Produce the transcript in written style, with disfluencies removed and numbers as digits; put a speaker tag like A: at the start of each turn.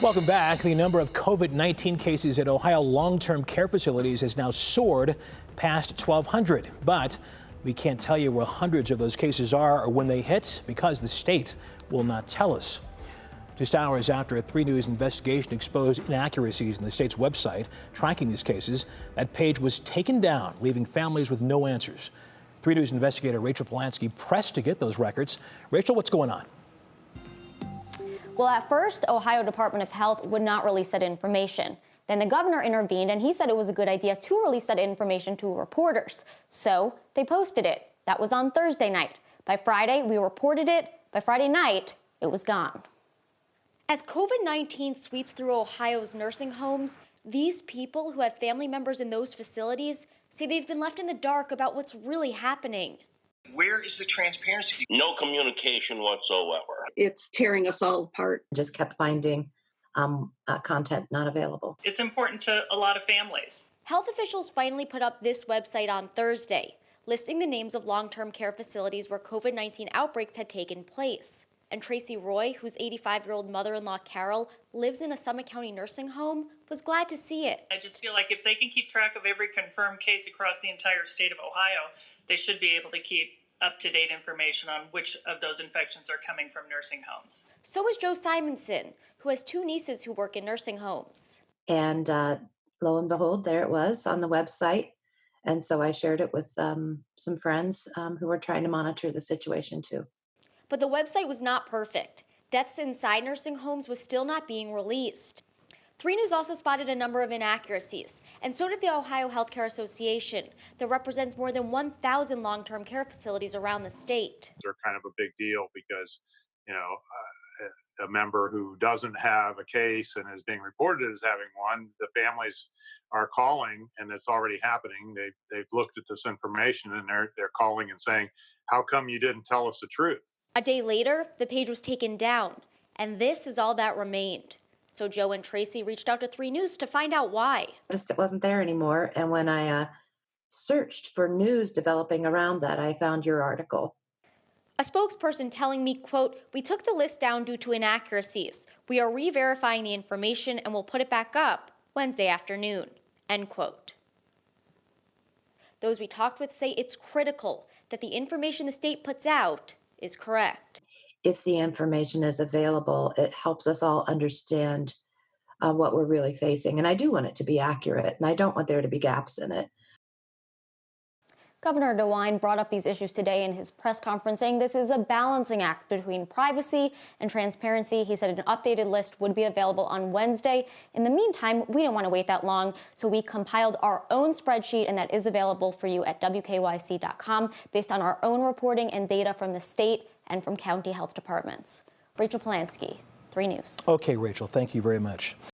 A: Welcome back. The number of COVID-19 cases at Ohio long-term care facilities has now soared past 1,200. But we can't tell you where hundreds of those cases are or when they hit because the state will not tell us. Just hours after a 3 News investigation exposed inaccuracies in the state's website tracking these cases, that page was taken down, leaving families with no answers. 3 News investigator Rachel Polanski pressed to get those records. Rachel, what's going on?
B: Well, at first, Ohio Department of Health would not release that information. Then the governor intervened, and he said it was a good idea to release that information to reporters. So they posted it. That was on Thursday night. By Friday, we reported it. By Friday night, it was gone. As COVID-19 sweeps through Ohio's nursing homes, these people who have family members in those facilities say they've been left in the dark about what's really happening.
C: Where is the transparency?
D: No communication whatsoever.
E: It's tearing us all apart.
F: Just kept finding content not available.
G: It's important to a lot of families.
B: Health officials finally put up this website on Thursday, listing the names of long-term care facilities where COVID-19 outbreaks had taken place. And Tracy Roy, whose 85-year-old mother-in-law Carol lives in a Summit County nursing home, was glad to see it.
G: I just feel like if they can keep track of every confirmed case across the entire state of Ohio, they should be able to keep up-to-date information on which of those infections are coming from nursing homes.
B: So is Joe Simonson, who has 2 nieces who work in nursing homes.
F: And lo and behold, there it was on the website. And so I shared it with some friends who were trying to monitor the situation too.
B: But the website was not perfect. Deaths inside nursing homes was still not being released. 3 News also spotted a number of inaccuracies, and so did the Ohio Healthcare Association, that represents more than 1,000 long-term care facilities around the state.
H: They're kind of a big deal because, a member who doesn't have a case and is being reported as having one, the families are calling, and it's already happening. They've looked at this information and they're calling and saying, "How come you didn't tell us the truth?"
B: A day later, the page was taken down, and this is all that remained. So Joe and Tracy reached out to 3 News to find out why.
F: Just it wasn't there anymore. And when I searched for news developing around that, I found your article.
B: A spokesperson telling me, quote, "We took the list down due to inaccuracies. We are re-verifying the information and will put it back up Wednesday afternoon," end quote. Those we talked with say it's critical that the information the state puts out is correct.
F: If the information is available, it helps us all understand what we're really facing. And I do want it to be accurate, and I don't want there to be gaps in it.
B: Governor DeWine brought up these issues today in his press conference, saying this is a balancing act between privacy and transparency. He said an updated list would be available on Wednesday. In the meantime, we didn't want to wait that long, so we compiled our own spreadsheet, and that is available for you at WKYC.com based on our own reporting and data from the state and from county health departments. Rachel Polanski, 3 News.
A: Okay, Rachel, thank you very much.